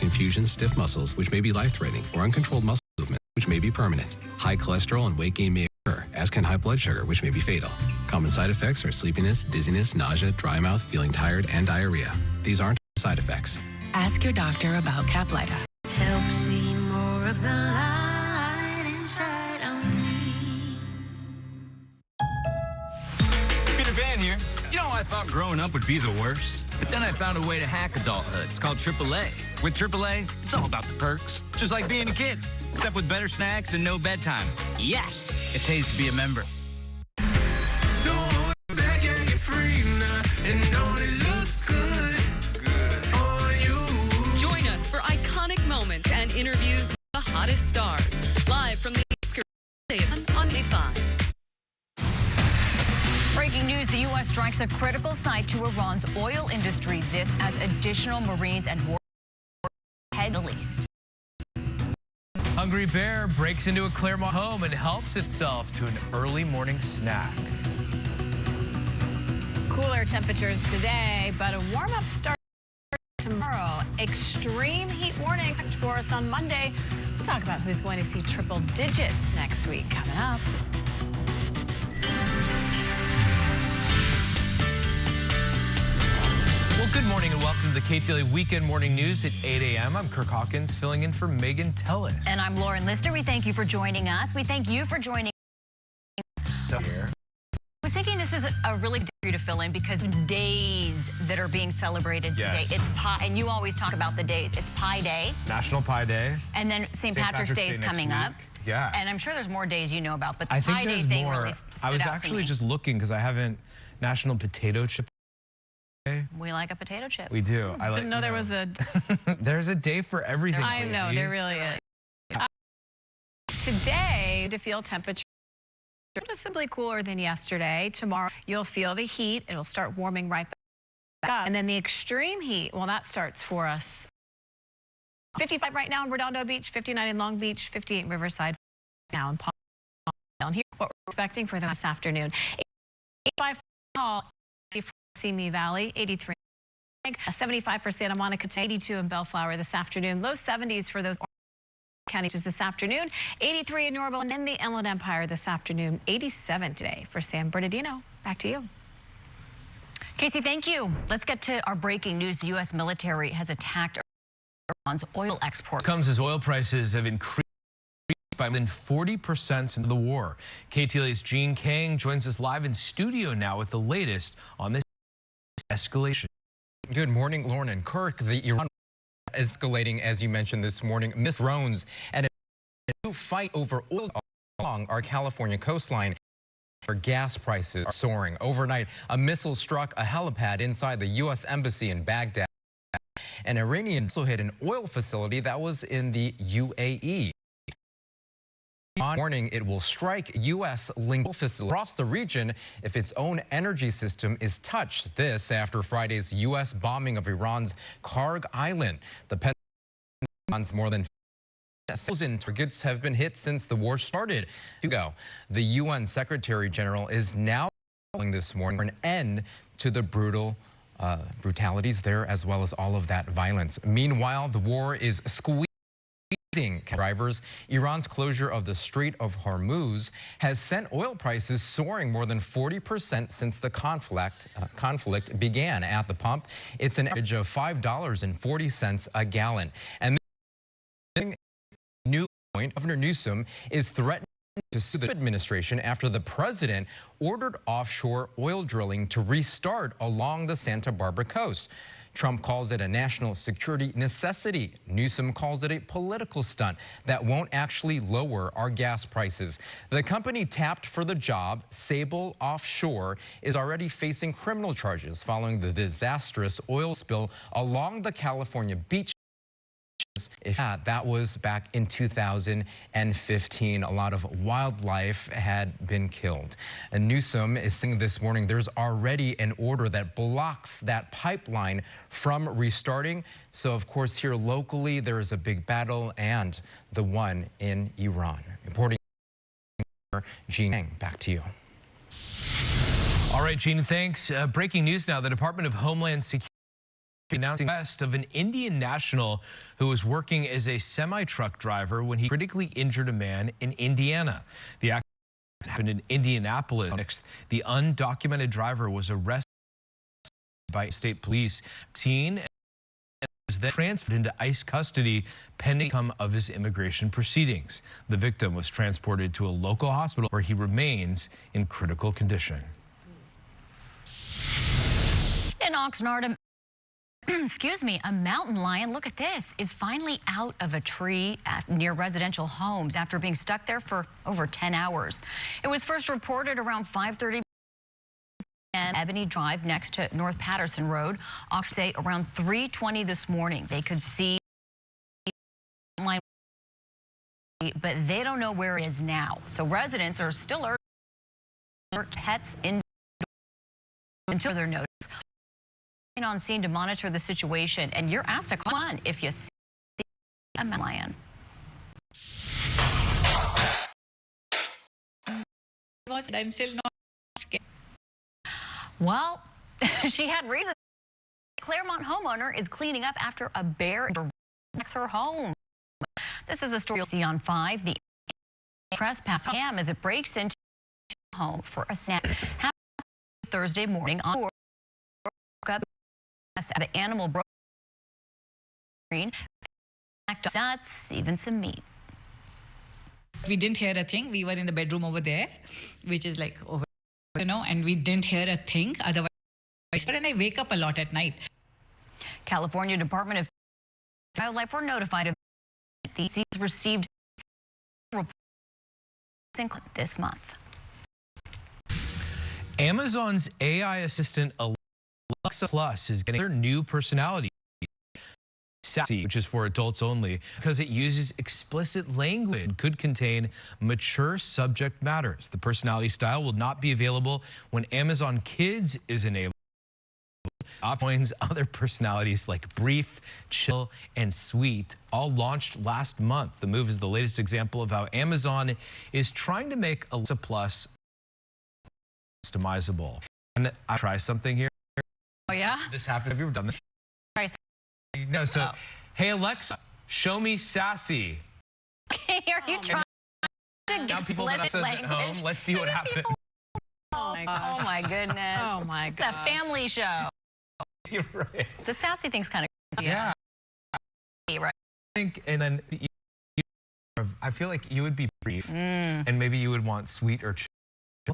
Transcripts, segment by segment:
confusion, stiff muscles, which may be life-threatening, or uncontrolled muscle movement, which may be permanent. High cholesterol and weight gain may occur, as can high blood sugar, which may be fatal. Common side effects are sleepiness, dizziness, nausea, dry mouth, feeling tired, and diarrhea. These aren't side effects. Ask your doctor about KTLADT. Help see more of the light inside of me. Peter Van here. You know, I thought growing up would be the worst, but then I found a way to hack adulthood. It's called AAA. With AAA, it's all about the perks, just like being a kid, except with better snacks and no bedtime. Yes, it pays to be a member. Join us for iconic moments and interviews with the hottest stars. Live from the Oscar on A5. Breaking news, the U.S. strikes a critical site to Iran's oil industry. This as additional Marines and war head released. Hungry Bear breaks into a Claremont home and helps itself to an early morning snack. Cooler temperatures today, but a warm-up start tomorrow. Extreme heat warning for us on Monday. We'll talk about who's going to see triple digits next week coming up. Well, good morning and welcome to the KTLA Weekend Morning News at 8 a.m. I'm Kirk Hawkins, filling in for Megan Tellis. And I'm Lauren Lister. We thank you for joining us. We thank you for joining us. I was thinking this is a really good day to fill in because days that are being celebrated today. Yes. It's pie, and you always talk about the days. It's Pie Day. National Pie Day. And then St. Patrick's Day is coming up. Yeah. And I'm sure there's more days you know about, but the I think Pie Day there's thing more. really stood I was out to actually me. just looking because I haven't National Potato Chip Day. We like a potato chip. We do. I like. Didn't know there was a... There's a day for everything. I know, Lacey. there really is. Today, to feel temperature noticeably cooler than yesterday. Tomorrow, you'll feel the heat. It'll start warming right back up. And then the extreme heat, well, that starts for us. 55 right now in Redondo Beach, 59 in Long Beach, 58 in Riverside, now in Palm. Down here, what we're expecting for this afternoon. 85 for Hall, 84 for Simi Valley, 83 75 for Santa Monica, 82 in Bellflower this afternoon. Low 70s for those counties this afternoon. 83 in Yorba and in the Inland Empire this afternoon. 87 today for San Bernardino. Back to you. Casey, thank you. Let's get to our breaking news. The U.S. military has attacked Iran's oil export. Comes as oil prices have increased by more than 40% since the war. KTLA's Gene Kang joins us live in studio now with the latest on this escalation. Good morning, Lauren and Kirk. The Iran escalating, as you mentioned this morning, missed drones and a new fight over oil along our California coastline. Our gas prices are soaring. Overnight, a missile struck a helipad inside the U.S. Embassy in Baghdad. An Iranian also hit an oil facility that was in the UAE. On warning, it will strike U.S.-linked facilities across the region if its own energy system is touched. This after Friday's U.S. bombing of Iran's Karg Island. The Pentagon's more than 1,000 targets have been hit since the war started. The UN Secretary General is now calling this morning for an end to the brutalities there, as well as all of that violence. Meanwhile, the war is squeezing drivers. Iran's closure of the Strait of Hormuz has sent oil prices soaring more than 40% since the conflict began. At the pump, it's an average of $5.40 a gallon. And the new point, Governor Newsom is threatening to sue the administration after the president ordered offshore oil drilling to restart along the Santa Barbara coast. Trump calls it a national security necessity. Newsom calls it a political stunt that won't actually lower our gas prices. The company tapped for the job, Sable Offshore, is already facing criminal charges following the disastrous oil spill along the California beach. That was back in 2015. A lot of wildlife had been killed. And Newsom is saying this morning there's already an order that blocks that pipeline from restarting. So, of course, here locally, there is a big battle, and the one in Iran. Reporting, Gene Yang, back to you. All right, Gene, thanks. Breaking news now. The Department of Homeland Security announcing the arrest of an Indian national who was working as a semi-truck driver when he critically injured a man in Indiana. The accident happened in Indianapolis. The undocumented driver was arrested by state police. Seen and was then transferred into ICE custody pending the outcome of his immigration proceedings. The victim was transported to a local hospital where he remains in critical condition. In Oxnard, excuse me, a mountain lion, look at this, is finally out of a tree near residential homes after being stuck there for over 10 hours. It was first reported around 5:30 and Ebony Drive next to North Patterson Road. Oxnard say around 3:20 this morning they could see the line, but they don't know where it is now. So residents are still urging pets indoors until their notice. On scene to monitor the situation, and you're asked to come on if you see a mountain lion. I'm still not scared. Well, she had reason. Claremont homeowner is cleaning up after a bear attacks her home. This is a story you'll see on 5. The trespass cam as it breaks into home for a snack. Thursday morning on up. The animal broke screen, nuts, even some meat. We didn't hear a thing. We were in the bedroom over there, which is like over, and we didn't hear a thing. Otherwise, and I wake up a lot at night. California Department of Wildlife were notified of these received this month. Amazon's AI assistant Alexa Plus is getting their new personality, Sassy, which is for adults only, because it uses explicit language and could contain mature subject matters. The personality style will not be available when Amazon Kids is enabled. Joins other personalities like brief, chill, and sweet, all launched last month. The move is the latest example of how Amazon is trying to make Alexa Plus customizable. And I try something here. Oh, yeah? This happened. Have you ever done this? No, so, hey, Alexa, show me Sassy. Are you trying to now people have explicit Alexas at home. Let's see what happens. Oh, my goodness. Oh, my God. It's a family show. You're right. The Sassy thing's kind of Yeah. Right. I think, and then I feel like you would be brief, and maybe you would want sweet or chill.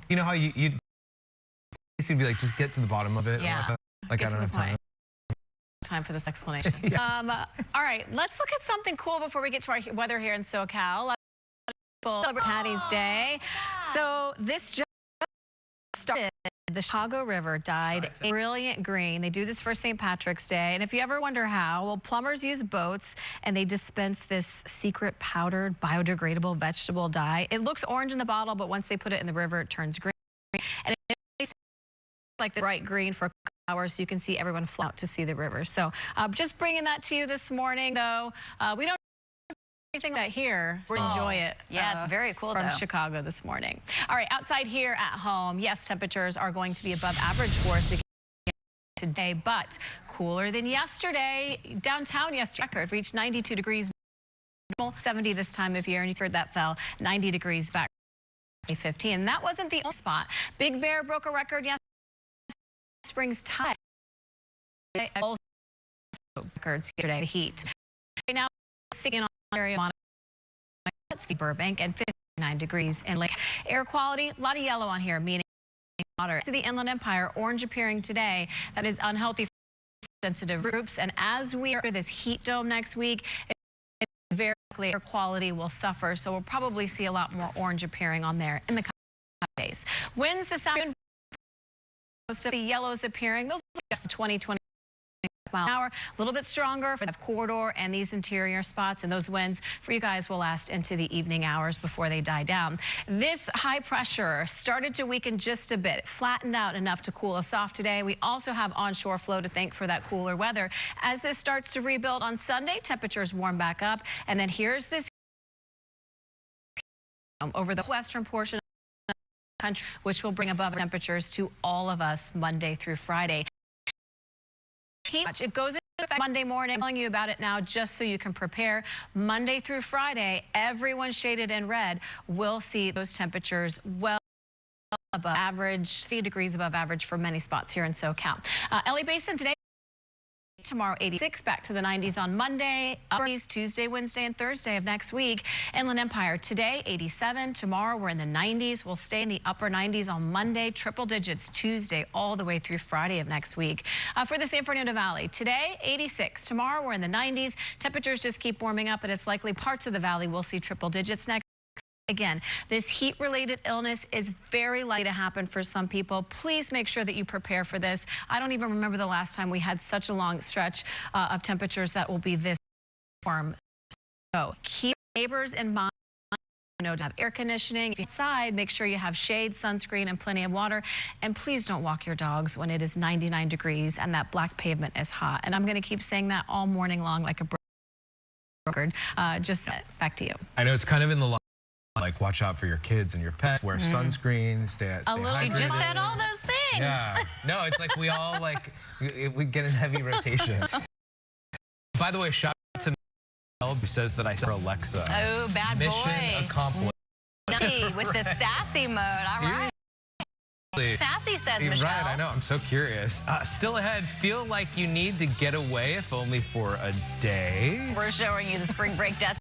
You know how you'd be like, just get to the bottom of it. Yeah. Like I don't have time. Time for this explanation. All right, let's look at something cool before we get to our weather here in SoCal. A lot of people celebrate Patty's Day. So this just started. The Chicago River dyed a brilliant green. They do this for St. Patrick's Day. And if you ever wonder how, well, plumbers use boats and they dispense this secret powdered biodegradable vegetable dye. It looks orange in the bottle, but once they put it in the river, it turns green. And it's like the bright green for hours, so you can see everyone float to see the river. So just bringing that to you this morning, though. We don't anything like that here. We enjoy it. Yeah, it's very cool from Chicago this morning. All right, outside here at home, yes, temperatures are going to be above average for us again today, but cooler than yesterday. Downtown yesterday, record reached 92 degrees, 70 this time of year, and you've heard that fell 90 degrees back 2015. And that wasn't the only spot. Big Bear broke a record yesterday. Springs tide also records yesterday. The heat right now sitting on area Burbank and 59 degrees in Lake. Air quality, a lot of yellow on here, meaning water. To the Inland Empire, orange appearing today. That is unhealthy for sensitive groups. And as we are this heat dome next week, it's very likely air quality will suffer. So we'll probably see a lot more orange appearing on there in the coming days. Winds this afternoon. Most of the yellows appearing. Those are just 20 mile an hour, a little bit stronger for the corridor and these interior spots, and those winds for you guys will last into the evening hours before they die down. This high pressure started to weaken just a bit. It flattened out enough to cool us off today. We also have onshore flow to thank for that cooler weather. As this starts to rebuild on Sunday, temperatures warm back up, and then here's this over the western portion of the country, which will bring above temperatures to all of us Monday through Friday. It goes effect Monday morning. I'm telling you about it now just so you can prepare. Monday through Friday, everyone shaded in red will see those temperatures well above average, 3 degrees above average for many spots here in SoCal. LA Basin today. Tomorrow 86, back to the 90s on Monday, Tuesday, Wednesday, and Thursday of next week. Inland Empire today 87, tomorrow we're in the 90s. We'll stay in the upper 90s on Monday, triple digits Tuesday all the way through Friday of next week. For the San Fernando Valley today 86, tomorrow we're in the 90s. Temperatures just keep warming up, and it's likely parts of the valley will see triple digits next. Again, this heat-related illness is very likely to happen for some people. Please make sure that you prepare for this. I don't even remember the last time we had such a long stretch of temperatures that will be this warm. So keep neighbors in mind. To have air conditioning. If you're outside, make sure you have shade, sunscreen, and plenty of water. And please don't walk your dogs when it is 99 degrees and that black pavement is hot. And I'm going to keep saying that all morning long like a broker. Just back to you. I know it's kind of in the line. Like, watch out for your kids and your pet, wear sunscreen, stay hydrated. You just said all those things. Yeah. No, it's like we all, like, we get in heavy rotation. By the way, shout out to Mel, who says that I said Alexa. Oh, bad boy. Mission accomplished. With the sassy mode. All right. Sassy says, You're Michelle. right, I know. I'm so curious. Still ahead, feel like you need to get away, if only for a day. We're showing you the spring break destination.